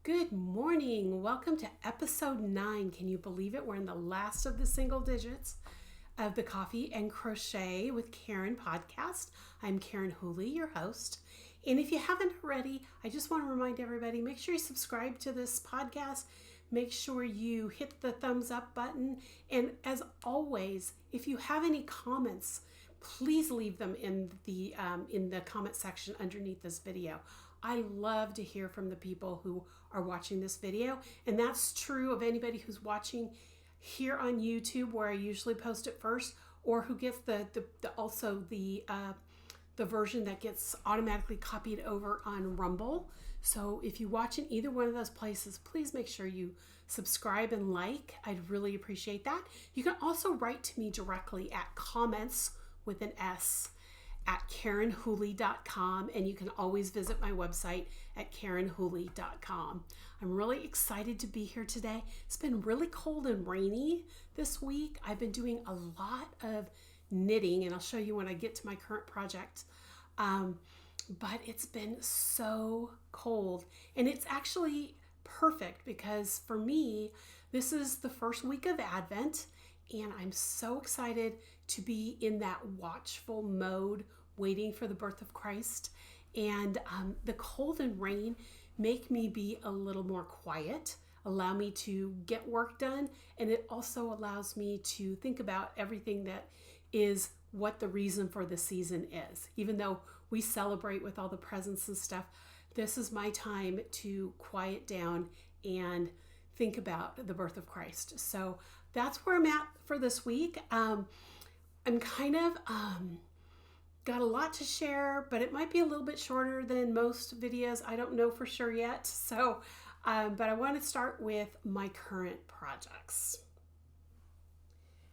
Good morning. Welcome to episode 9. Can you believe it? We're in the last of the single digits of the Coffee and Crochet with Karen podcast. I'm Karen Whooley, your host. And if you haven't already, I just want to remind everybody, make sure you subscribe to this podcast. Make sure you hit the thumbs up button. And as always, if you have any comments, please leave them in the comment section underneath this video. I love to hear from the people who are watching this video, and that's true of anybody who's watching here on YouTube, where I usually post it first, or who gets the version that gets automatically copied over on Rumble. So if you watch in either one of those places, please make sure you subscribe and like. I'd really appreciate that. You can also write to me directly at comments with an S at KarenWhooley.com, and you can always visit my website at KarenWhooley.com. I'm really excited to be here today. It's been really cold and rainy this week. I've been doing a lot of knitting, and I'll show you when I get to my current project. But it's been so cold, and it's actually perfect because for me, this is the first week of Advent, and I'm so excited to be in that watchful mode, waiting for the birth of Christ. And the cold and rain make me be a little more quiet, allow me to get work done, and it also allows me to think about everything that is what the reason for the season is. Even though we celebrate with all the presents and stuff, this is my time to quiet down and think about the birth of Christ. So that's where I'm at for this week. I'm kind of got a lot to share, but it might be a little bit shorter than most videos. I don't know for sure yet. So, but I want to start with my current projects.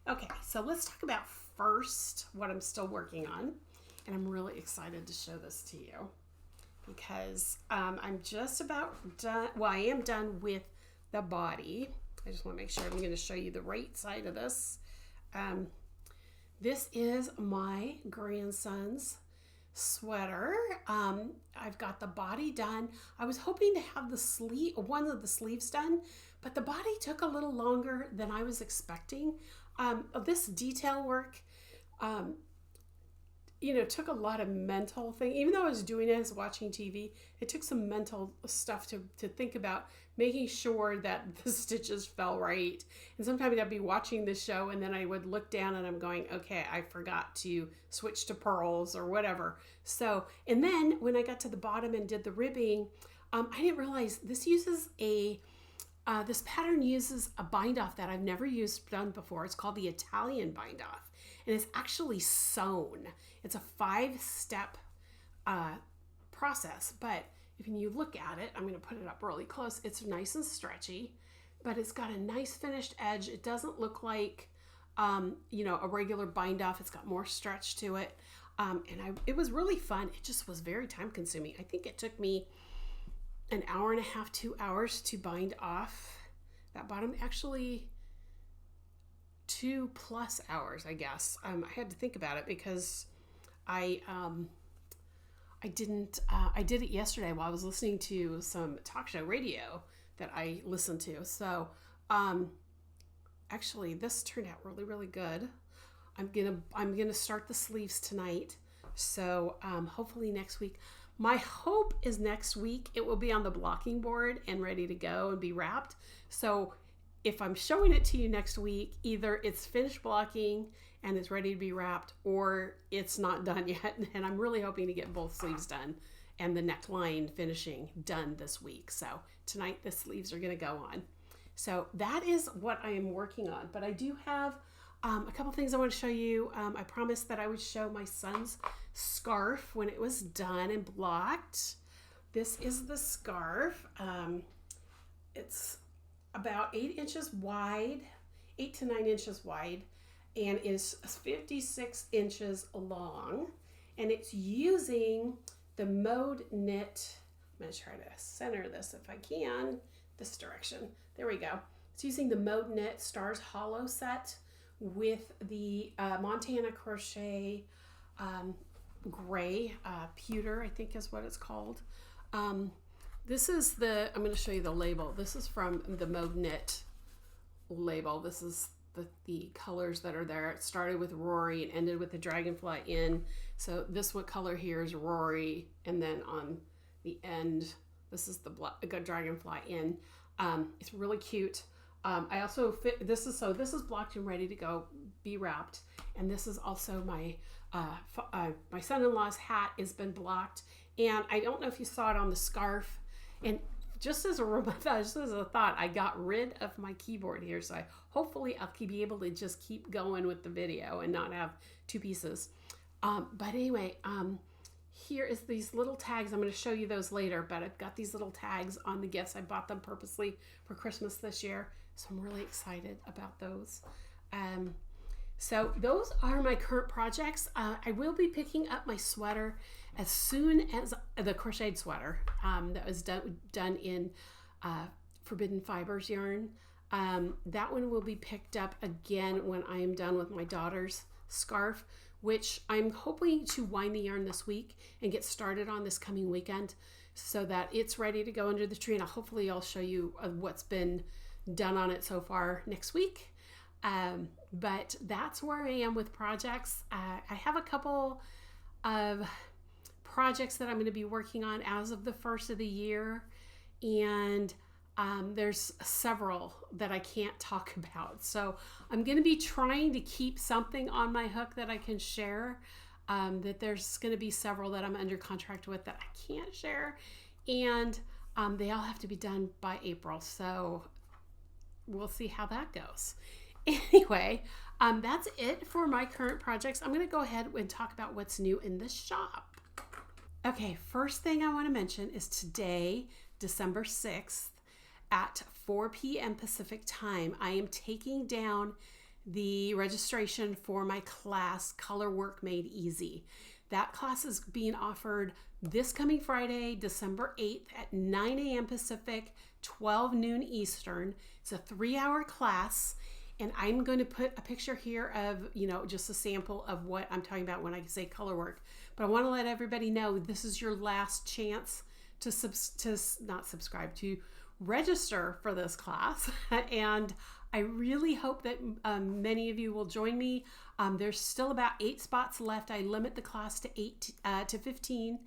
Okay, so let's talk about first what I'm still working on. And I'm really excited to show this to you because I'm just about done. Well, I am done with the body. I just want to make sure I'm going to show you the right side of this. This is my grandson's sweater. I've got the body done. I was hoping to have one of the sleeves done, but the body took a little longer than I was expecting. This detail work, took a lot of mental thing. Even though I was doing it as watching TV, it took some mental stuff to think about, making sure that the stitches fell right. And sometimes I'd be watching this show and then I would look down and I'm going, okay, I forgot to switch to purls or whatever. So, and then when I got to the bottom and did the ribbing, I didn't realize this pattern uses a bind off that I've never done before. It's called the Italian bind off, and it's actually sewn. It's a 5-step process, but if you look at it, I'm going to put it up really close. It's nice and stretchy, but it's got a nice finished edge. It doesn't look like, a regular bind off. It's got more stretch to it. It was really fun. It just was very time consuming. I think it took me an hour and a half, 2 hours to bind off that bottom. Actually, 2+ hours, I guess. I had to think about it because I did it yesterday while I was listening to some talk show radio that I listened to. So, actually this turned out really, really good. I'm gonna start the sleeves tonight. So, hopefully next week. My hope is next week it will be on the blocking board and ready to go and be wrapped. So if I'm showing it to you next week, either it's finished blocking and it's ready to be wrapped, or it's not done yet. And I'm really hoping to get both sleeves done and the neckline finishing done this week. So tonight the sleeves are going to go on. So that is what I am working on. But I do have a couple things I want to show you. I promised that I would show my son's scarf when it was done and blocked. This is the scarf. It's about 8 inches wide, 8 to 9 inches wide, and is 56 inches long. And it's using the Mode Knit. I'm going to try to center this if I can, this direction. There we go. It's using the Mode Knit Stars Hollow set with the Montana Crochet gray pewter, I think is what it's called. This is I'm going to show you the label. This is from the Mode Knit label. This is the colors that are there. It started with Rory and ended with the Dragonfly in. So this what color here is Rory, and then on the end, this is the Dragonfly in. It's really cute. I also fit, this is blocked and ready to go, be wrapped. And this is also my son-in-law's hat has been blocked. And I don't know if you saw it on the scarf. And just as a thought, I got rid of my keyboard here. So hopefully I'll be able to just keep going with the video and not have two pieces. But anyway, here is these little tags. I'm going to show you those later, but I've got these little tags on the gifts. I bought them purposely for Christmas this year. So I'm really excited about those. So those are my current projects. I will be picking up my sweater as soon as the crocheted sweater that was done in Forbidden Fibers yarn. That one will be picked up again when I am done with my daughter's scarf, which I'm hoping to wind the yarn this week and get started on this coming weekend so that it's ready to go under the tree. And hopefully I'll show you what's been done on it so far next week. But that's where I am with projects. I have a couple of projects that I'm going to be working on as of the first of the year, and there's several that I can't talk about. So I'm going to be trying to keep something on my hook that I can share. That there's going to be several that I'm under contract with that I can't share, and they all have to be done by April. So we'll see how that goes. Anyway, that's it for my current projects. I'm going to go ahead and talk about what's new in the shop. Okay, first thing I want to mention is today, December 6th at 4 p.m. Pacific time, I am taking down the registration for my class, Colorwork Made Easy. That class is being offered this coming Friday, December 8th at 9 a.m. Pacific, 12 noon Eastern. It's a 3-hour class. And I'm going to put a picture here of, just a sample of what I'm talking about when I say color work. But I want to let everybody know this is your last chance to register for this class. And I really hope that many of you will join me. There's still about 8 spots left. I limit the class to 15.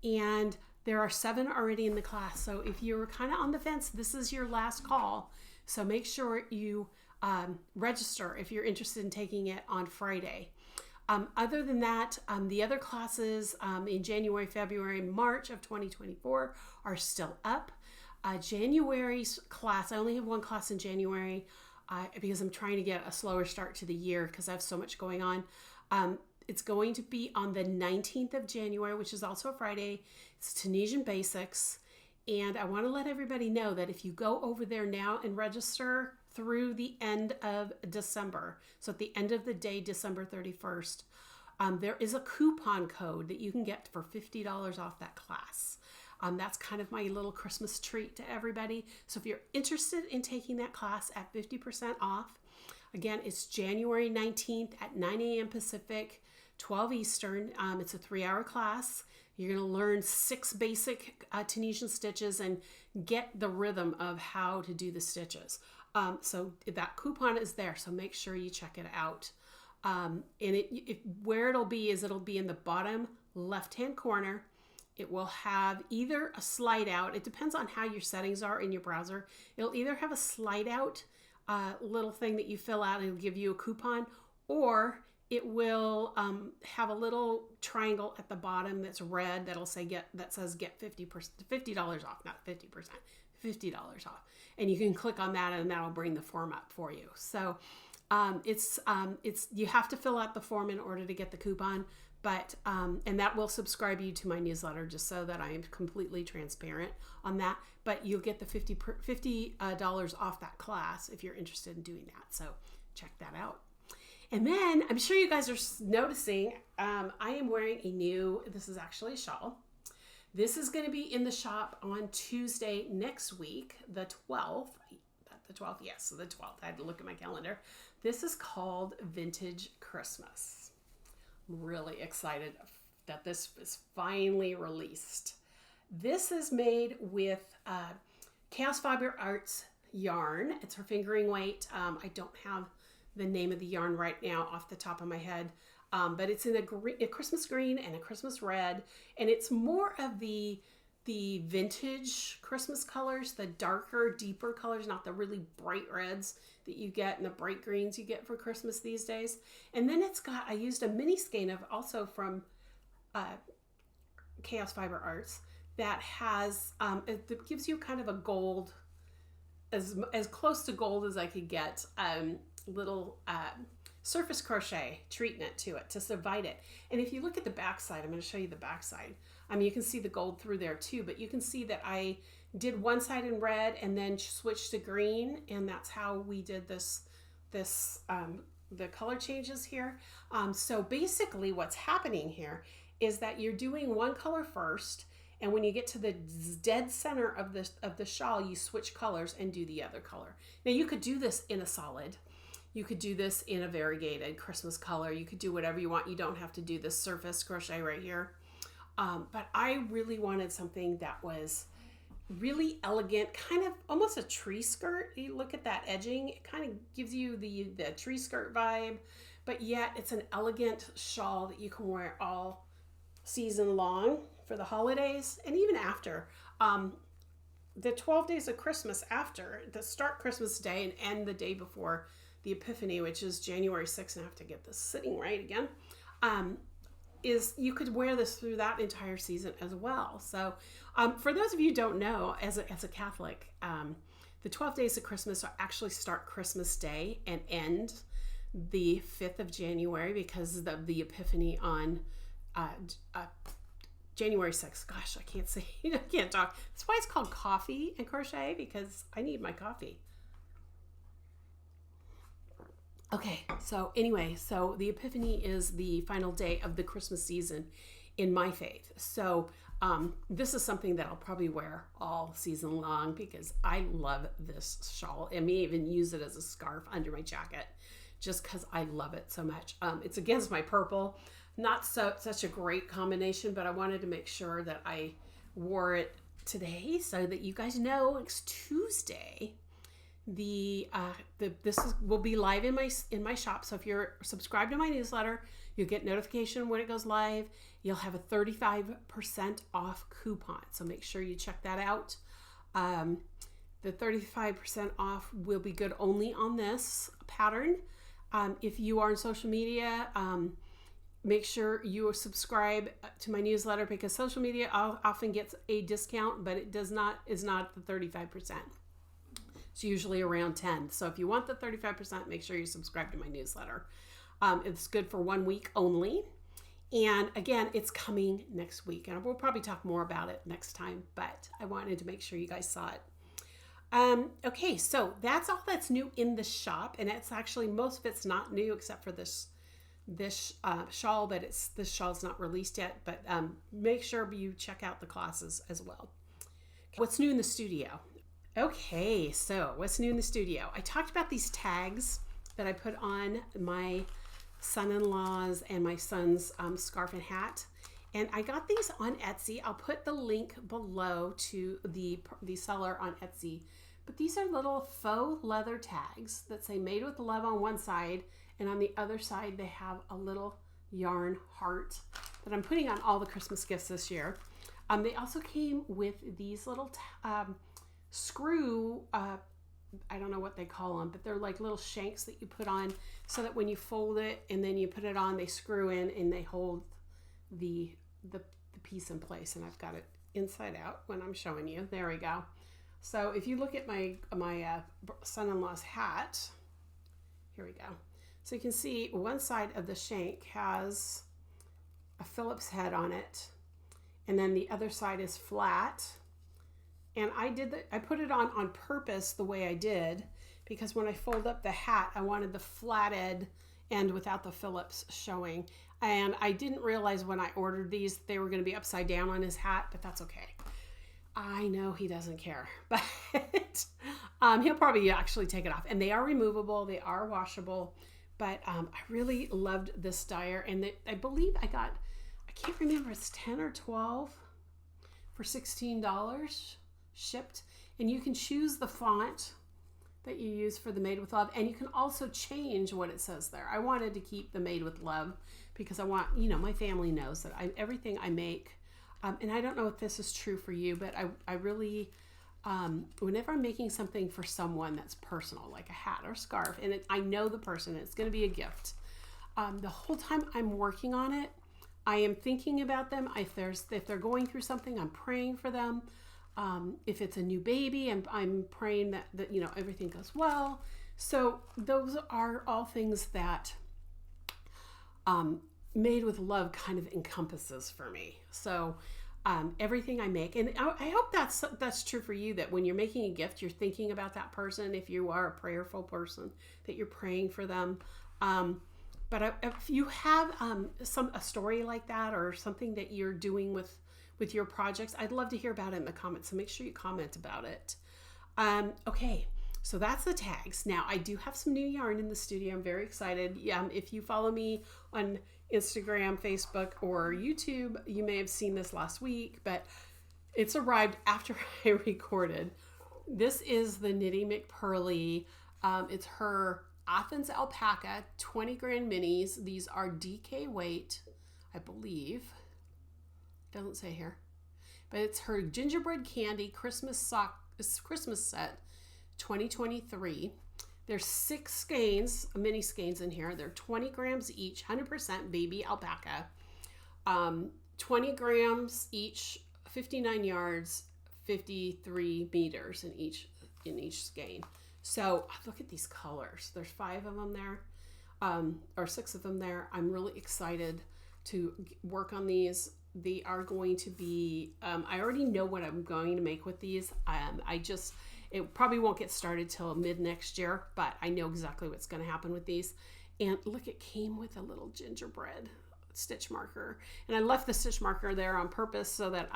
And there are 7 already in the class. So if you're kind of on the fence, this is your last call. So make sure you register if you're interested in taking it on Friday. Other than that, the other classes in January, February, March of 2024 are still up. January's class, I only have one class in January because I'm trying to get a slower start to the year because I have so much going on. It's going to be on the 19th of January, which is also a Friday. It's Tunisian Basics. And I want to let everybody know that if you go over there now and register through the end of December, so at the end of the day, December 31st, there is a coupon code that you can get for $50 off that class. That's kind of my little Christmas treat to everybody. So if you're interested in taking that class at 50% off, again, it's January 19th at 9 a.m. Pacific, 12 Eastern. It's a 3-hour class. You're going to learn 6 basic Tunisian stitches and get the rhythm of how to do the stitches. So that coupon is there, so make sure you check it out. And where it'll be in the bottom left-hand corner. It will have either a slide out. It depends on how your settings are in your browser. It'll either have a slide out little thing that you fill out and it'll give you a coupon, or it will have a little triangle at the bottom that's red that'll say get 50% off, not 50%, $50 off. And you can click on that and that'll bring the form up for you. So you have to fill out the form in order to get the coupon, but and that will subscribe you to my newsletter just so that I am completely transparent on that. But you'll get the $50 off that class if you're interested in doing that. So check that out. And then I'm sure you guys are noticing I am wearing this is actually a shawl. This is going to be in the shop on Tuesday next week, the 12th. The 12th, yes, so the 12th. I had to look at my calendar. This is called Vintage Christmas. I'm really excited that this is finally released. This is made with Chaos Fiber Arts yarn. It's her fingering weight. I don't have the name of the yarn right now off the top of my head, but it's in a Christmas green and a Christmas red, and it's more of the vintage Christmas colors, the darker, deeper colors, not the really bright reds that you get and the bright greens you get for Christmas these days. And then I used a mini skein of also from Chaos Fiber Arts that has, it gives you kind of a gold, as close to gold as I could get, little surface crochet treatment to it to divide it. And if you look at the back side, I'm going to show you the back side. You can see the gold through there too, but you can see that I did one side in red and then switched to green, and that's how we did the color changes here. So basically what's happening here is that you're doing one color first, and when you get to the dead center of the shawl, you switch colors and do the other color. Now you could do this in a solid. You could do this in a variegated Christmas color. You could do whatever you want. You don't have to do this surface crochet right here. But I really wanted something that was really elegant, kind of almost a tree skirt. You look at that edging, it kind of gives you the tree skirt vibe, but yet it's an elegant shawl that you can wear all season long for the holidays and even after. The 12 days of Christmas after, the start Christmas Day and end the day before the Epiphany, which is January 6th, and I have to get this sitting right again, is you could wear this through that entire season as well. So for those of you who don't know, as a Catholic, the 12 days of Christmas actually start Christmas Day and end the 5th of January because of the Epiphany on January 6th. Gosh, I can't say, I can't talk. That's why it's called Coffee and Crochet, because I need my coffee. Okay, so anyway, so the Epiphany is the final day of the Christmas season in my faith. So this is something that I'll probably wear all season long because I love this shawl. I may even use it as a scarf under my jacket just because I love it so much. It's against my purple. Not such a great combination, but I wanted to make sure that I wore it today so that you guys know it's Tuesday. This will be live in my shop. So if you're subscribed to my newsletter, you'll get notification when it goes live. You'll have a 35% off coupon. So make sure you check that out. The 35% off will be good only on this pattern. If you are on social media, make sure you subscribe to my newsletter because social media often gets a discount, but it is not the 35%. It's usually around 10. So if you want the 35%, make sure you subscribe to my newsletter. It's good for 1 week only. And again, it's coming next week. And we'll probably talk more about it next time, but I wanted to make sure you guys saw it. Okay, so that's all that's new in the shop. And it's actually, most of it's not new except for this shawl, but this shawl's not released yet. But make sure you check out the classes as well. What's new in the studio? Okay, so what's new in the studio? I talked about these tags that I put on my son-in-law's and my son's scarf and hat. And I got these on Etsy. I'll put the link below to the seller on Etsy. But these are little faux leather tags that say made with love on one side, and on the other side they have a little yarn heart that I'm putting on all the Christmas gifts this year. They also came with these little screw, I don't know what they call them, but they're like little shanks that you put on so that when you fold it and then you put it on, they screw in and they hold the piece in place. And I've got it inside out when I'm showing you. There we go. So if you look at my son-in-law's hat, here we go. So you can see one side of the shank has a Phillips head on it, and then the other side is flat. And I put it on purpose the way I did because when I fold up the hat, I wanted the flat end without the Phillips showing. And I didn't realize when I ordered these, they were going to be upside down on his hat, but that's okay. I know he doesn't care, but he'll probably actually take it off. And they are removable, they are washable, but I really loved this dyer. And I believe I can't remember, it's 10 or 12 for $16 shipped. And you can choose the font that you use for the Made with Love, and you can also change what it says there. I wanted to keep the Made with Love because I want, you know, my family knows that everything I make, and I don't know if this is true for you, but I really, whenever I'm making something for someone that's personal, like a hat or scarf, and I know the person, it's going to be a gift. The whole time I'm working on it, I am thinking about them. If they're going through something, I'm praying for them. If it's a new baby, I'm praying that you know, everything goes well. So those are all things that Made with Love kind of encompasses for me. So everything I make, and I hope that's true for you, that when you're making a gift, you're thinking about that person. If you are a prayerful person, that you're praying for them. But if you have a story like that, or something that you're doing with your projects, I'd love to hear about it in the comments. So make sure you comment about it. Okay, so that's the tags. Now I do have some new yarn in the studio. I'm very excited. If you follow me on Instagram, Facebook, or YouTube, you may have seen this last week, but it's arrived after I recorded. This is the Knitty McPurly. It's her Athens alpaca 20 grand minis. These are DK weight, I believe. Doesn't say here, but it's her gingerbread candy Christmas set 2023. There's 6 skeins, mini skeins in here. They're 20 grams each, 100% baby alpaca, 20 grams each, 59 yards, 53 meters in each skein. So look at these colors. There's 5 of them there, or 6 of them there. I'm really excited to work on these. They are going to be, I already know what I'm going to make with these. It probably won't get started till mid next year, but I know exactly what's going to happen with these. And look, it came with a little gingerbread stitch marker. And I left the stitch marker there on purpose so that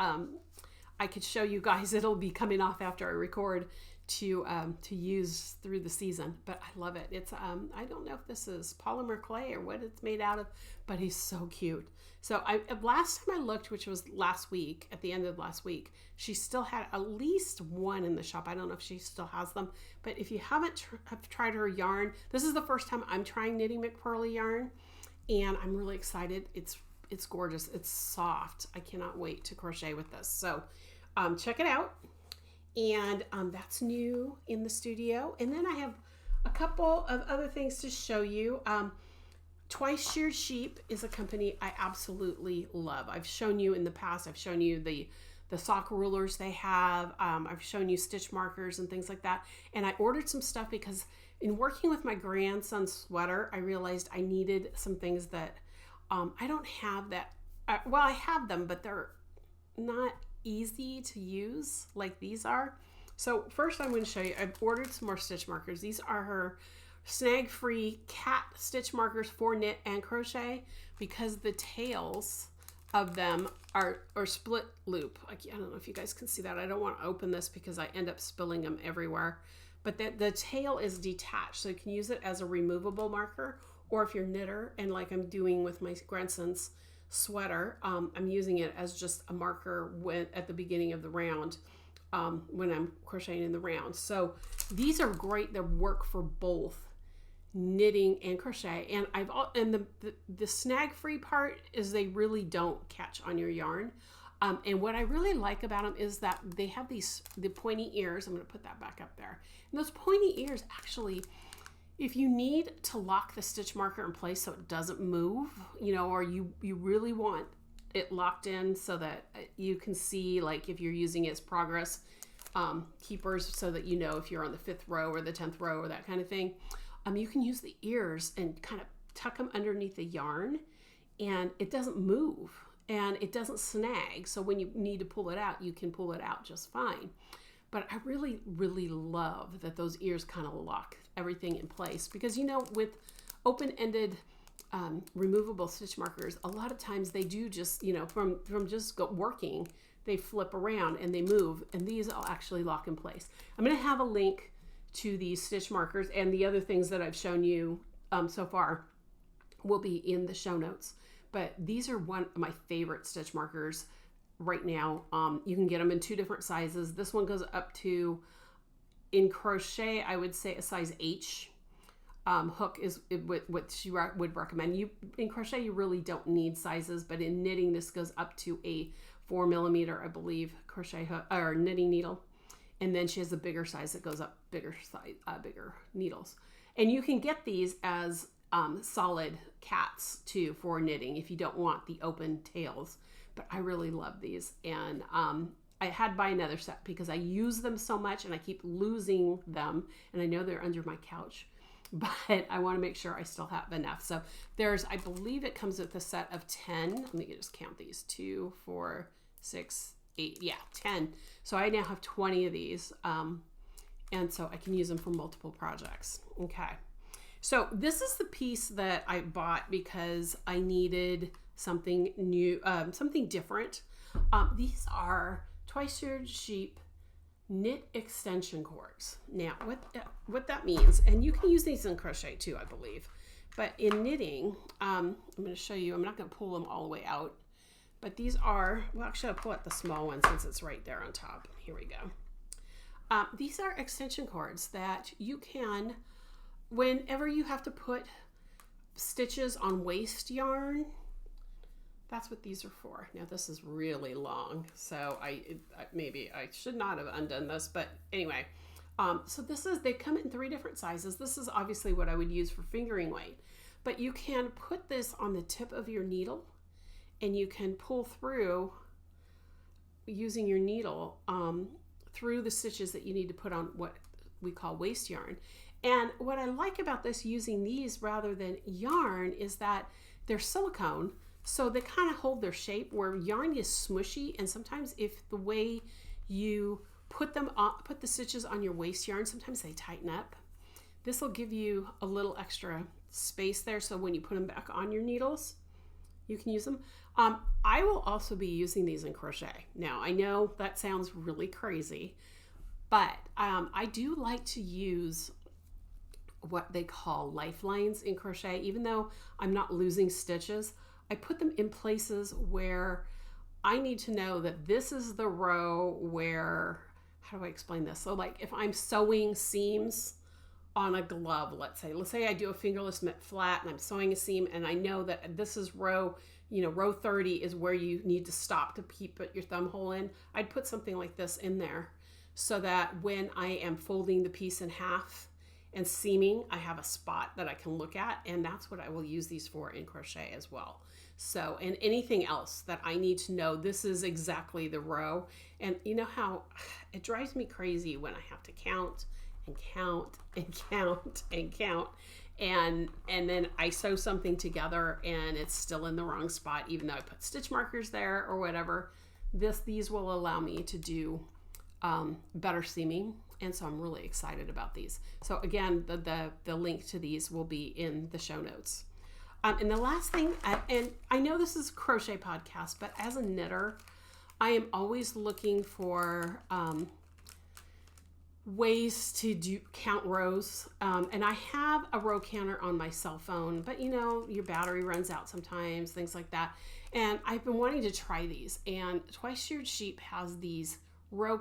I could show you guys. It'll be coming off after I record to use through the season. But I love it. It's I don't know if this is polymer clay or what it's made out of, but he's so cute. So last time I looked, which was last week, at the end of last week, she still had at least one in the shop. I don't know if she still has them, but if you haven't have tried her yarn, this is the first time I'm trying Knitty McPurly yarn, and I'm really excited. It's gorgeous. It's soft. I cannot wait to crochet with this. So check it out. And that's new in the studio. And then I have a couple of other things to show you. Twice Sheared Sheep is a company I absolutely love. I've shown you in the past. I've shown you the sock rulers they have. I've shown you stitch markers and things like that. And I ordered some stuff because in working with my grandson's sweater, I realized I needed some things that I don't have that. Well, I have them, but they're not easy to use like these are. So first I'm going to show you, I've ordered some more stitch markers. These are her snag-free cat stitch markers for knit and crochet, because the tails of them are split loop. I don't know if you guys can see that. I don't want to open this because I end up spilling them everywhere, but the tail is detached, so you can use it as a removable marker, or if you're a knitter, and like I'm doing with my grandson's sweater, I'm using it as just a marker at the beginning of the round, when I'm crocheting in the round. So these are great. They work for both knitting and crochet. And the snag free part is they really don't catch on your yarn. And what I really like about them is that they have the pointy ears. I'm going to put that back up there. And those pointy ears actually, if you need to lock the stitch marker in place so it doesn't move, or you really want it locked in so that you can see, like if you're using it as progress keepers, so that you know if you're on the 5th row or the 10th row or that kind of thing, you can use the ears and kind of tuck them underneath the yarn, and it doesn't move and it doesn't snag. So when you need to pull it out, you can pull it out just fine. But I really, really love that those ears kind of lock everything in place, because with open-ended removable stitch markers, a lot of times they do just, from just working, they flip around and they move, and these will actually lock in place. I'm going to have a link to these stitch markers, and the other things that I've shown you so far will be in the show notes. But these are one of my favorite stitch markers. right now. You can get them in 2 different sizes. This one goes up to, in crochet, I would say a size H. Hook is what she would recommend. In crochet, you really don't need sizes, but in knitting, this goes up to a 4mm, I believe, crochet hook or knitting needle. And then she has a bigger size that goes up bigger needles. And you can get these as solid cats too for knitting if you don't want the open tails. But I really love these, and I had to buy another set because I use them so much and I keep losing them, and I know they're under my couch, but I want to make sure I still have enough. So I believe it comes with a set of 10. Let me just count these. 2, 4, 6, 8. Yeah, 10. So I now have 20 of these, and so I can use them for multiple projects. Okay. So this is the piece that I bought because I needed something new, something different. These are twice-shirred sheep knit extension cords. Now, what that means, and you can use these in crochet too, I believe, but in knitting, I'm going to show you. I'm not going to pull them all the way out, but these are, well, actually I'll pull out the small one since it's right there on top. Here we go. These are extension cords that you can, whenever you have to put stitches on waste yarn, that's what these are for. Now this is really long, so maybe I should not have undone this, but anyway. So they come in 3 different sizes. This is obviously what I would use for fingering weight, but you can put this on the tip of your needle and you can pull through using your needle through the stitches that you need to put on what we call waste yarn. And what I like about this, using these rather than yarn, is that they're silicone, so they kind of hold their shape, where yarn is smushy, and sometimes if the way you put the stitches on your waste yarn, sometimes they tighten up. This will give you a little extra space there, so when you put them back on your needles, you can use them. I will also be using these in crochet. Now, I know that sounds really crazy, but I do like to use what they call lifelines in crochet. Even though I'm not losing stitches, I put them in places where I need to know that this is the row where, how do I explain this? So like if I'm sewing seams on a glove, let's say I do a fingerless mitt flat and I'm sewing a seam, and I know that this is row 30 is where you need to stop to put your thumb hole in. I'd put something like this in there so that when I am folding the piece in half and seaming, I have a spot that I can look at, and that's what I will use these for in crochet as well. So, and anything else that I need to know, this is exactly the row. And you know how it drives me crazy when I have to count and count and count and count, and then I sew something together and it's still in the wrong spot, even though I put stitch markers there or whatever. These will allow me to do better seaming, and so I'm really excited about these. So again, the link to these will be in the show notes. And the last thing, and I know this is a crochet podcast, but as a knitter, I am always looking for ways to count rows. And I have a row counter on my cell phone, but your battery runs out sometimes, things like that. And I've been wanting to try these. And Twice Sheared Sheep has these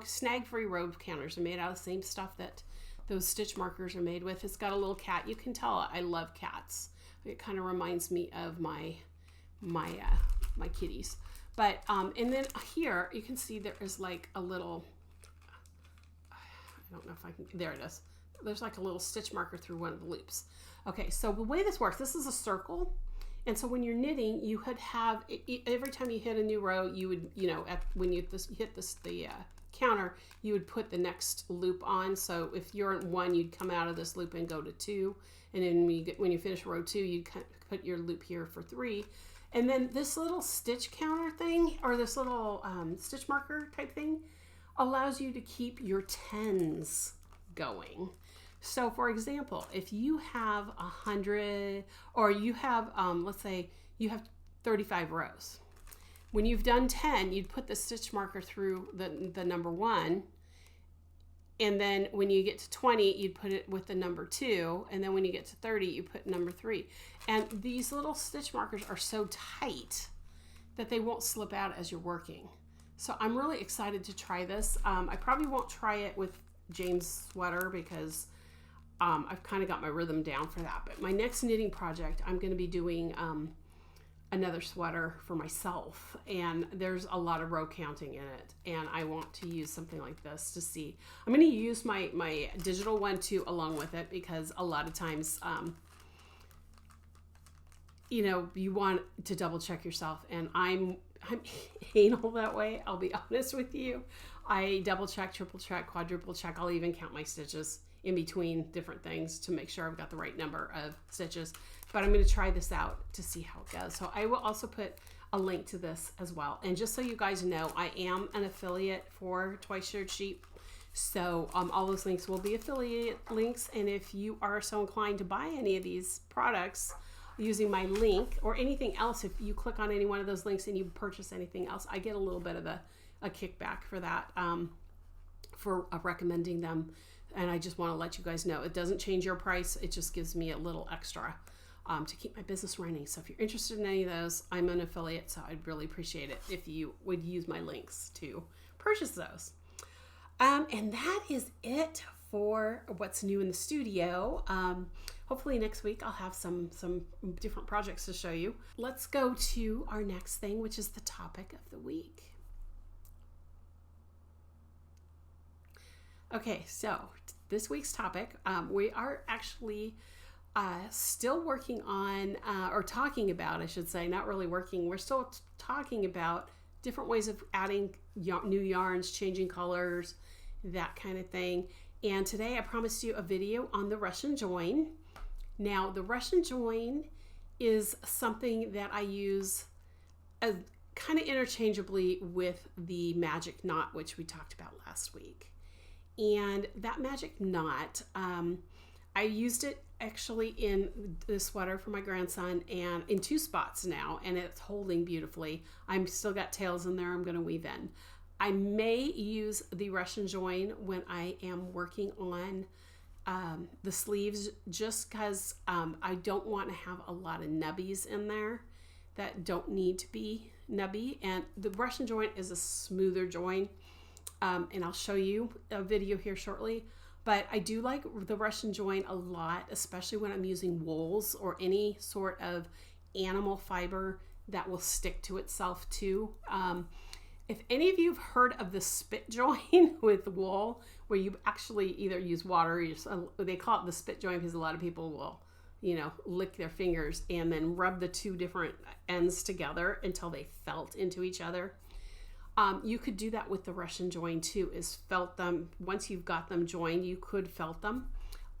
snag-free row counters. They're made out of the same stuff that those stitch markers are made with. It's got a little cat. You can tell I love cats. It kind of reminds me of my kitties. But and then here you can see there is like a little, I don't know if I can, there it is. There's like a little stitch marker through one of the loops. Okay, so the way this works, this is a circle. And so when you're knitting, you could have, every time you hit a new row, you would, when you hit the counter, you would put the next loop on. So if you're in 1, you'd come out of this loop and go to 2. And then when you finish row 2, you'd put your loop here for 3. And then this little stitch counter thing, or this little stitch marker type thing, allows you to keep your 10s going. So for example, if you have 100, or you have, let's say you have 35 rows. When you've done 10, you'd put the stitch marker through the number 1. And then when you get to 20, you'd put it with the number 2. And then when you get to 30, you put number 3. And these little stitch markers are so tight that they won't slip out as you're working. So I'm really excited to try this. I probably won't try it with James' sweater because I've kind of got my rhythm down for that. But my next knitting project, I'm going to be doing another sweater for myself, and there's a lot of row counting in it, and I want to use something like this to see. I'm going to use my digital one too along with it, because a lot of times you know, you want to double check yourself, and I'm anal that way. I'll be honest with you. I double check, triple check, quadruple check. I'll even count my stitches in between different things to make sure I've got the right number of stitches. But I'm going to try this out to see how it goes. So I will also put a link to this as well. And just so you guys know, I am an affiliate for Twice Shared Sheep. So all those links will be affiliate links. And if you are so inclined to buy any of these products using my link or anything else, if you click on any one of those links and you purchase anything else, I get a little bit of a kickback for that, for recommending them. And I just want to let you guys know, it doesn't change your price. It just gives me a little extra to keep my business running. So if you're interested in any of those, I'm an affiliate, so I'd really appreciate it if you would use my links to purchase those. And that is it for what's new in the studio. Hopefully next week I'll have some different projects to show you. Let's go to our next thing, which is the topic of the week. Okay, so this week's topic, we are actually still working on, or talking about, I should say, not really working, we're still talking about different ways of adding new yarns, changing colors, that kind of thing. And today I promised you a video on the Russian join. Now, the Russian join is something that I use kind of interchangeably with the magic knot, which we talked about last week. And that magic knot, I used it actually in the sweater for my grandson, and in 2 spots now, and it's holding beautifully. I'm still got tails in there I'm going to weave in. I may use the Russian join when I am working on the sleeves, just because I don't want to have a lot of nubbies in there that don't need to be nubby. And the Russian join is a smoother join, and I'll show you a video here shortly. But I do like the Russian join a lot, especially when I'm using wools or any sort of animal fiber that will stick to itself too. If any of you have heard of the spit join with wool, where you actually either use water, or they call it the spit join because a lot of people will, you know, lick their fingers and then rub the 2 different ends together until they felt into each other. You could do that with the Russian join too, is felt them. Once you've got them joined, you could felt them.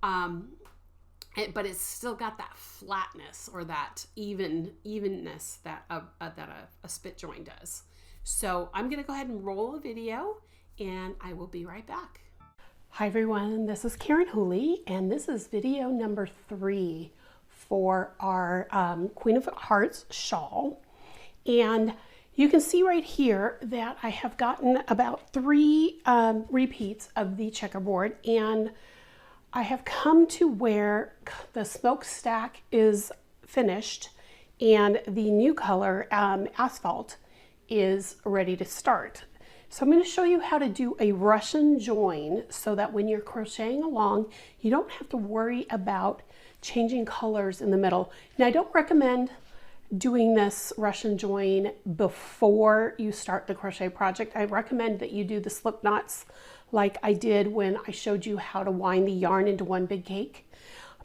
But it's still got that flatness or that evenness that a spit join does. So I'm going to go ahead and roll a video, and I will be right back. Hi everyone, this is Karen Whooley, and this is video number 3 for our Queen of Hearts shawl. And you can see right here that I have gotten about 3 repeats of the checkerboard, and I have come to where the smokestack is finished and the new color, asphalt, is ready to start. So I'm going to show you how to do a Russian join so that when you're crocheting along, you don't have to worry about changing colors in the middle. Now, I don't recommend doing this Russian join before you start the crochet project. I recommend that you do the slip knots like I did when I showed you how to wind the yarn into one big cake,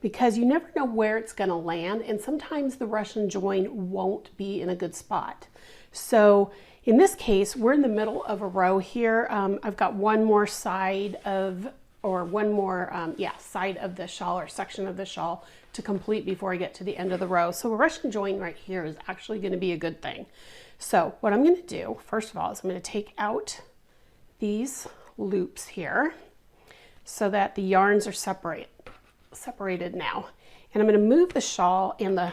because you never know where it's going to land, and sometimes the Russian join won't be in a good spot. So in this case, we're in the middle of a row here. I've got one more side of, or one more side of the shawl or section of the shawl to complete before I get to the end of the row. So a Russian join right here is actually going to be a good thing. So what I'm going to do, first of all, is I'm going to take out these loops here so that the yarns are separated now. And I'm going to move the shawl and the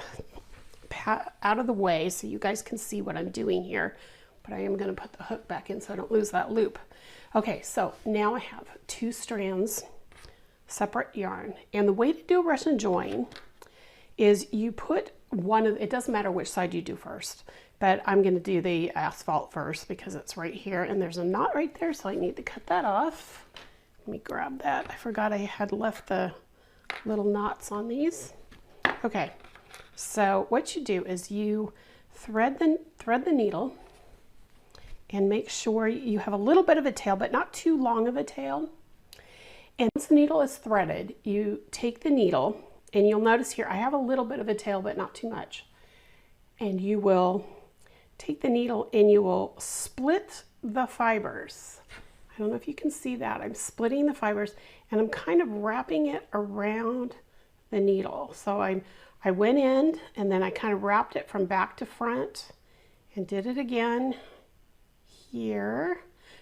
out of the way so you guys can see what I'm doing here, but I am going to put the hook back in so I don't lose that loop. Okay, so now I have 2 strands separate yarn, and the way to do a Russian join is you put one of, it doesn't matter which side you do first, but I'm going to do the asphalt first because it's right here and there's a knot right there, so I need to cut that off. Let me grab that. I forgot I had left the little knots on these. Okay, so what you do is you thread the needle and make sure you have a little bit of a tail, but not too long of a tail. And once the needle is threaded, you take the needle, and you'll notice here I have a little bit of a tail, but not too much. And you will take the needle and you will split the fibers. I don't know if you can see that. I'm splitting the fibers and I'm kind of wrapping it around the needle. So I went in and then I kind of wrapped it from back to front and did it again here.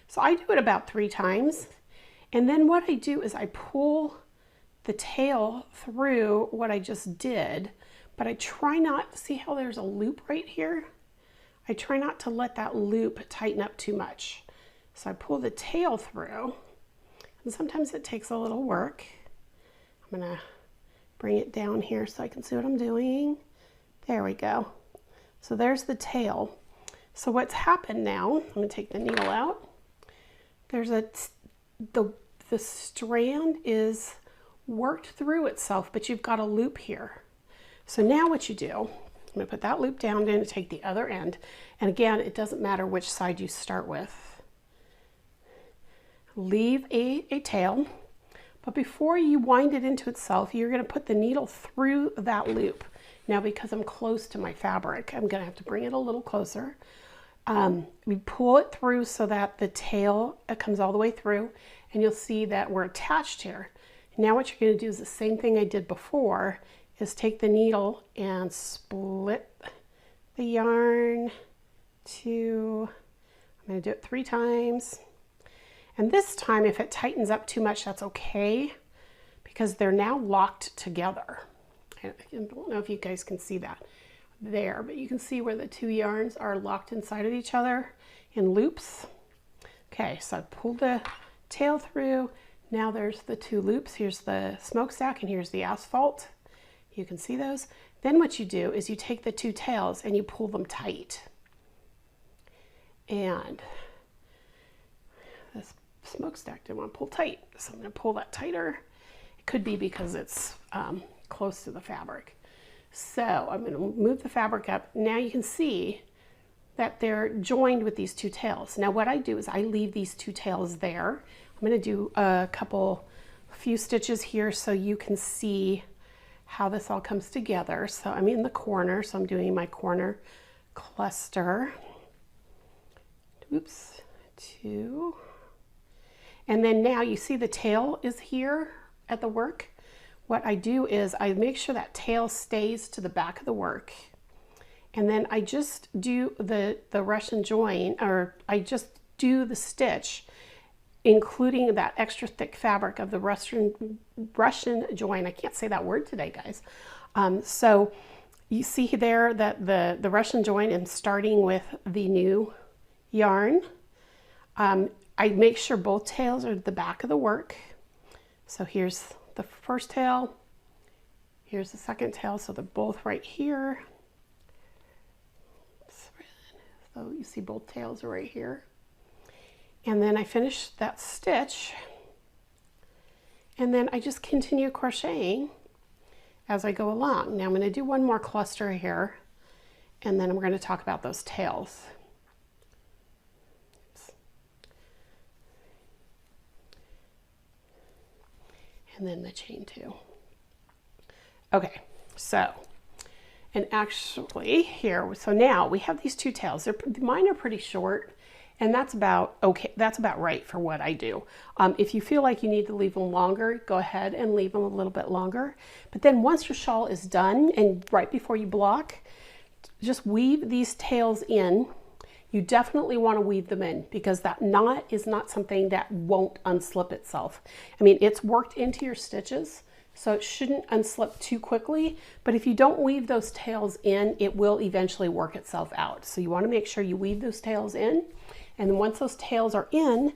So I do it about 3 times. And then what I do is I pull the tail through what I just did, but I try not, see how there's a loop right here? I try not to let that loop tighten up too much. So I pull the tail through, and sometimes it takes a little work. I'm gonna bring it down here so I can see what I'm doing. There we go. So there's the tail. So what's happened now, I'm gonna take the needle out. There's the strand is worked through itself, but you've got a loop here. So now what you do, I'm gonna put that loop down, then take the other end. And again, it doesn't matter which side you start with. Leave a tail, but before you wind it into itself, you're gonna put the needle through that loop. Now, because I'm close to my fabric, I'm gonna have to bring it a little closer. We pull it through so that the tail comes all the way through, and you'll see that we're attached here. Now what you're going to do is the same thing I did before, is take the needle and split the yarn to, I'm going to do it 3 times. And this time, if it tightens up too much, that's okay, because they're now locked together. I don't know if you guys can see that there, but you can see where the 2 yarns are locked inside of each other in loops. Okay, so I pulled the tail through. Now there's the 2 loops. Here's the smokestack and here's the asphalt. You can see those. Then what you do is you take the 2 tails and you pull them tight. And this smokestack didn't want to pull tight, so I'm going to pull that tighter. It could be because it's close to the fabric. So I'm going to move the fabric up. Now you can see that they're joined with these 2 tails. Now what I do is I leave these 2 tails there. I'm going to do a few stitches here so you can see how this all comes together. So I'm in the corner, so I'm doing my corner cluster. Oops, 2. And then now you see the tail is here at the work. What I do is I make sure that tail stays to the back of the work. And then I just do the Russian join, or I just do the stitch, including that extra thick fabric of the Russian join. I can't say that word today, guys. So you see there that the Russian join, I'm starting with the new yarn. I make sure both tails are at the back of the work. So here's the first tail, here's the second tail, so they're both right here. So you see both tails are right here. And then I finish that stitch, and then I just continue crocheting as I go along. Now I'm going to do one more cluster here, and then we're going to talk about those tails. And then the chain 2. Okay, so, and actually here, so now we have these 2 tails. Mine are pretty short, and that's about okay. That's about right for what I do. If you feel like you need to leave them longer, go ahead and leave them a little bit longer. But then once your shawl is done, and right before you block, just weave these tails in. You definitely want to weave them in, because that knot is not something that won't unslip itself. I mean, it's worked into your stitches, so it shouldn't unslip too quickly, but if you don't weave those tails in, it will eventually work itself out. So you want to make sure you weave those tails in, and then once those tails are in,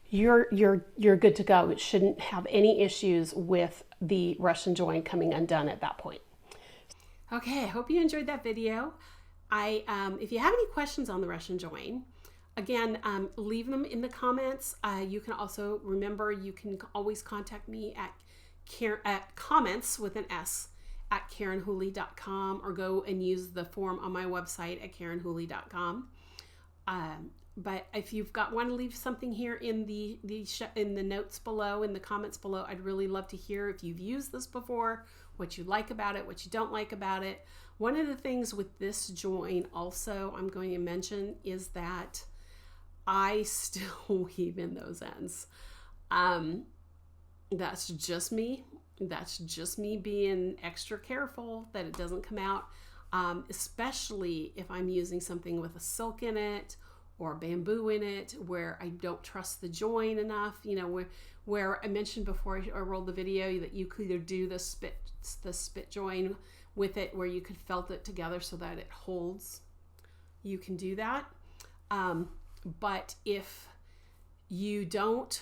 you're good to go. It shouldn't have any issues with the Russian join coming undone at that point. Okay, I hope you enjoyed that video. if you have any questions on the Russian join, again, leave them in the comments. You can also, remember, you can always contact me at comments with an S at KarenWhooley.com, or go and use the form on my website at KarenWhooley.com. But if you've want to leave something here in the notes below, in the comments below, I'd really love to hear if you've used this before, what you like about it, what you don't like about it. One of the things with this join also I'm going to mention is that I still weave in those ends. That's just me. That's just me being extra careful that it doesn't come out, especially if I'm using something with a silk in it or bamboo in it, where I don't trust the join enough. You know, where I mentioned before I rolled the video that you could either do the spit join with it, where you could felt it together so that it holds. You can do that. But if you don't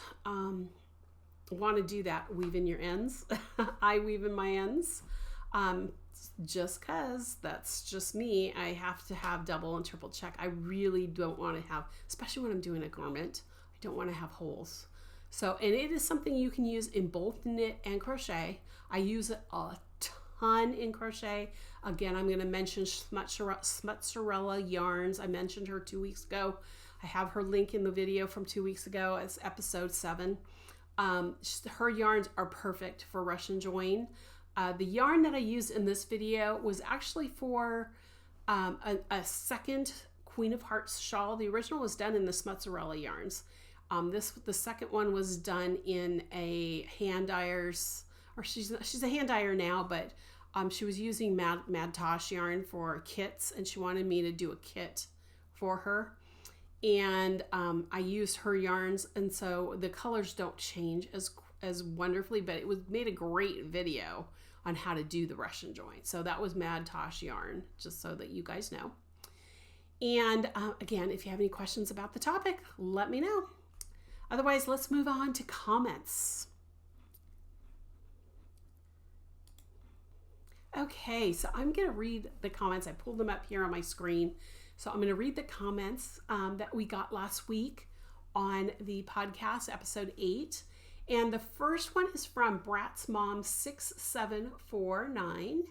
want to do that, weave in your ends. I weave in my ends, just because that's just me. I have to have double and triple check. I really don't want to have, especially when I'm doing a garment, I don't want to have holes. So, and it is something you can use in both knit and crochet. I use it a ton in crochet. Again, I'm going to mention Smutzerella Yarns. I mentioned her 2 weeks ago. I have her link in the video from 2 weeks ago. It's episode 7. Her yarns are perfect for Russian join. The yarn that I used in this video was actually for a second Queen of Hearts shawl. The original was done in the Smutzerella yarns. The second one was done in a hand dyer's, or she's a hand dyer now, but she was using Mad Tosh yarn for kits, and she wanted me to do a kit for her. And I used her yarns, and so the colors don't change as wonderfully, but it made a great video on how to do the Russian join. So that was Mad Tosh yarn, just so that you guys know. And again, if you have any questions about the topic, let me know. Otherwise, let's move on to comments. Okay, so I'm going to read the comments. I pulled them up here on my screen. So I'm going to read the comments that we got last week on the podcast, episode 8. And the first one is from Brat's Mom 6749.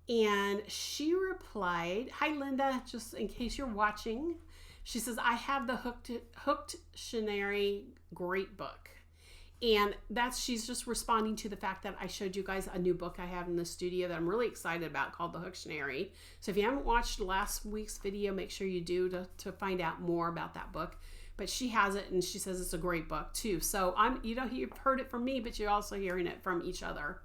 And she replied, "Hi Linda, just in case you're watching." She says, "I have the Hooktionary great book." And she's just responding to the fact that I showed you guys a new book I have in the studio that I'm really excited about, called The Hooktionary. So if you haven't watched last week's video, make sure you do to find out more about that book. But she has it, and she says it's a great book too. So you've heard it from me, but you're also hearing it from each other.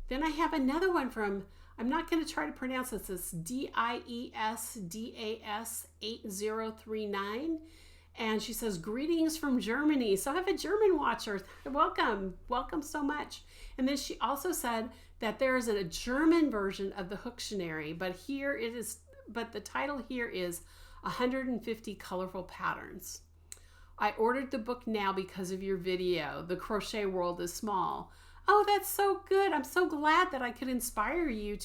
Then I have another one from, I'm not going to try to pronounce this. It's DIESDAS 8039. And she says, "Greetings from Germany." So I have a German watcher. Welcome. Welcome so much. And then she also said that there is a German version of the Hooktionary, but the title here is 150 Colorful Patterns. "I ordered the book now because of your video. The crochet world is small." Oh, that's so good. I'm so glad that I could inspire you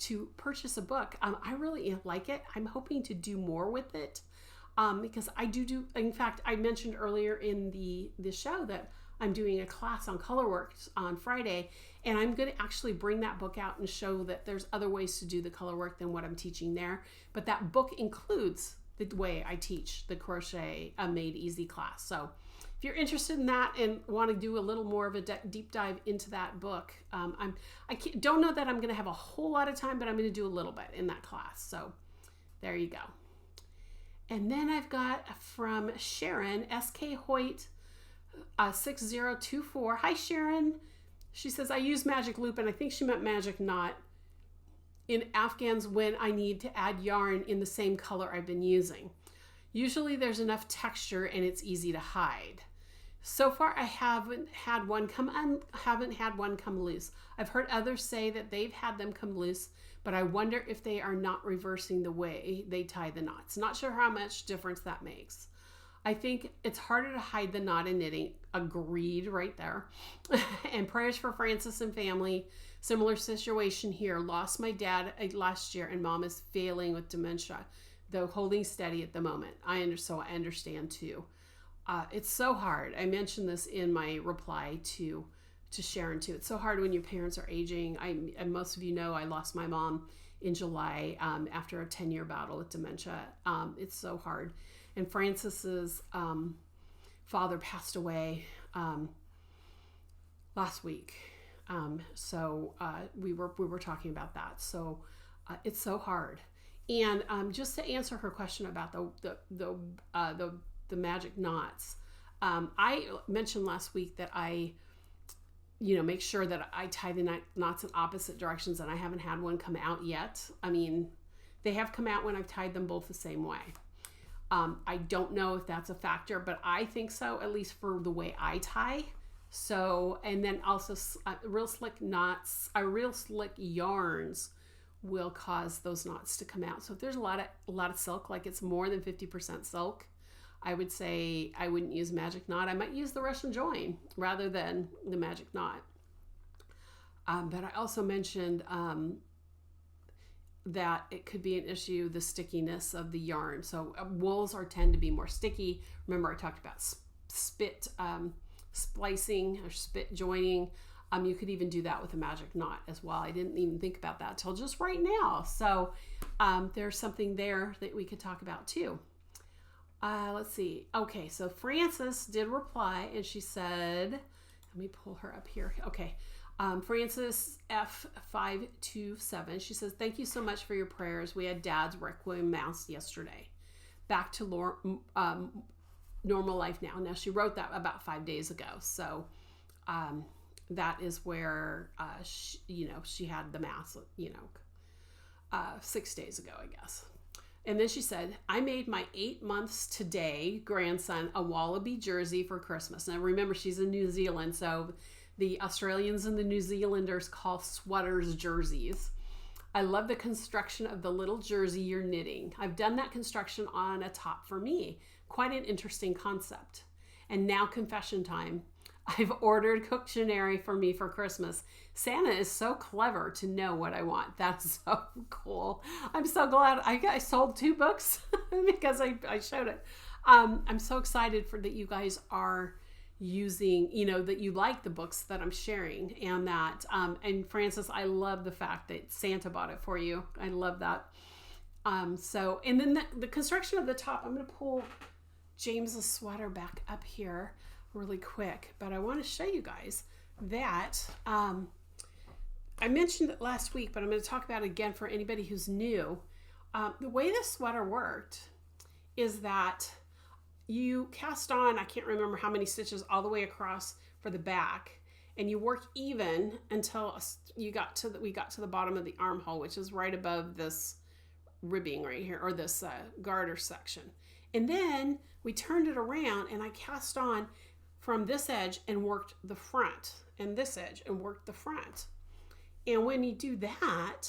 to purchase a book. I really like it. I'm hoping to do more with it. Because I do, in fact, I mentioned earlier in the show that I'm doing a class on Colorwork on Friday, and I'm going to actually bring that book out and show that there's other ways to do the colorwork than what I'm teaching there. But that book includes the way I teach the Crochet Made Easy class. So if you're interested in that and want to do a little more of a deep dive into that book, I don't know that I'm going to have a whole lot of time, but I'm going to do a little bit in that class. So there you go. And then I've got from Sharon, SK Hoyt 6024. Hi, Sharon. She says, "I use magic loop," and I think she meant magic knot, "in Afghans when I need to add yarn in the same color I've been using. Usually there's enough texture and it's easy to hide. So far I haven't had one come loose. I've heard others say that they've had them come loose, but I wonder if they are not reversing the way they tie the knots. Not sure how much difference that makes. I think it's harder to hide the knot in knitting." Agreed right there. And prayers for Francis and family. Similar situation here. Lost my dad last year, and mom is failing with dementia, though holding steady at the moment. So I understand too. It's so hard. I mentioned this in my reply to Sharon too. It's so hard when your parents are aging. And most of you know I lost my mom in July after a 10-year battle with dementia. It's so hard. And Francis's father passed away last week. So we were talking about that. So it's so hard. And just to answer her question about the magic knots, I mentioned last week that I make sure that I tie the knots in opposite directions, and I haven't had one come out yet. I mean, they have come out when I've tied them both the same way. I don't know if that's a factor, but I think so, at least for the way I tie. So, and then also real slick yarns will cause those knots to come out. So if there's a lot of silk, like it's more than 50% silk, I would say I wouldn't use magic knot. I might use the Russian join rather than the magic knot. But I also mentioned that it could be an issue, the stickiness of the yarn. So wools tend to be more sticky. Remember I talked about spit splicing or spit joining. You could even do that with a magic knot as well. I didn't even think about that till just right now. So there's something there that we could talk about too. Let's see. Okay, so Frances did reply, and she said, let me pull her up here. Okay, Frances F527, she says, thank you so much for your prayers. We had Dad's Requiem Mass yesterday. Back to normal life now. Now, she wrote that about 5 days ago, so that is where, she had the Mass, 6 days ago, I guess. And then she said, I made my 8 months today grandson a wallaby jersey for Christmas. Now remember, she's in New Zealand, so the Australians and the New Zealanders call sweaters jerseys. I love the construction of the little jersey you're knitting. I've done that construction on a top for me. Quite an interesting concept. And now confession time. I've ordered Coctionary for me for Christmas. Santa is so clever to know what I want. That's so cool. I'm so glad I sold 2 books because I showed it. I'm so excited that you guys are using, that you like the books that I'm sharing, and that, and Frances, I love the fact that Santa bought it for you. I love that. So, and then the construction of the top, I'm going to pull James's sweater back up here really quick, but I want to show you guys that I mentioned it last week, but I'm going to talk about it again for anybody who's new. The way this sweater worked is that you cast on, I can't remember how many stitches all the way across for the back, and you work even until we got to the bottom of the armhole, which is right above this ribbing right here, or this garter section. And then we turned it around, and I cast on from this edge and worked the front, and this edge and worked the front. And when you do that,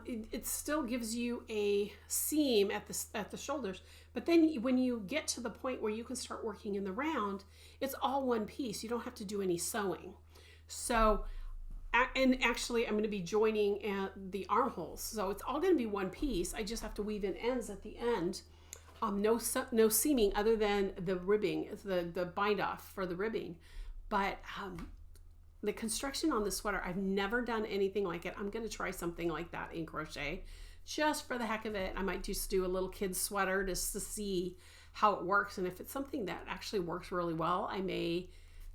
it still gives you a seam at the shoulders. But then when you get to the point where you can start working in the round, it's all one piece. You don't have to do any sewing. So, and actually I'm going to be joining the armholes. So it's all going to be one piece. I just have to weave in ends at the end. No seaming other than the ribbing, the bind off for the ribbing. But the construction on the sweater, I've never done anything like it. I'm going to try something like that in crochet just for the heck of it. I might just do a little kid's sweater just to see how it works. And if it's something that actually works really well, I may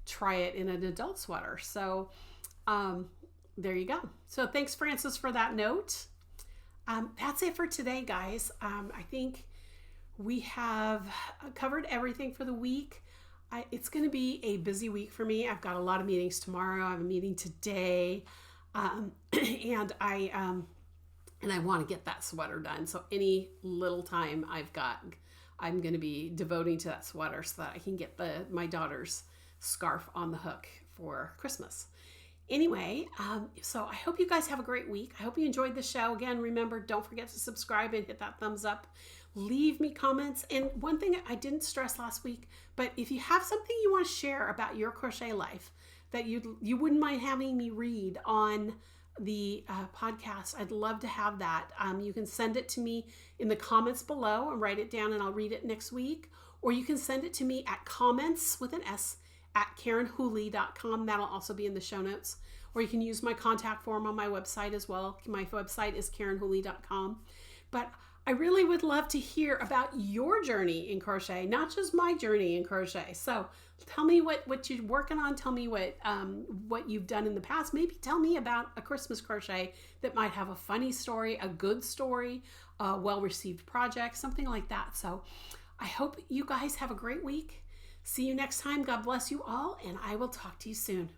try it in an adult sweater. So there you go. So thanks, Frances, for that note. That's it for today, guys. I think we have covered everything for the week. It's going to be a busy week for me. I've got a lot of meetings tomorrow. I have a meeting today, and I want to get that sweater done. So any little time I've got, I'm going to be devoting to that sweater so that I can get my daughter's scarf on the hook for Christmas. Anyway, so I hope you guys have a great week. I hope you enjoyed the show. Again, remember, don't forget to subscribe and hit that thumbs up. Leave me comments. And one thing I didn't stress last week, but if you have something you want to share about your crochet life, that you wouldn't mind having me read on the podcast. I'd love to have that. You can send it to me in the comments below and write it down, and I'll read it next week. Or you can send it to me at comments with an S at KarenWhooley.com. That'll also be in the show notes. Or you can use my contact form on my website as well. My website is KarenWhooley.com. But I really would love to hear about your journey in crochet, not just my journey in crochet. So tell me what you're working on. Tell me what you've done in the past. Maybe tell me about a Christmas crochet that might have a funny story, a good story, a well-received project, something like that. So I hope you guys have a great week. See you next time. God bless you all, and I will talk to you soon.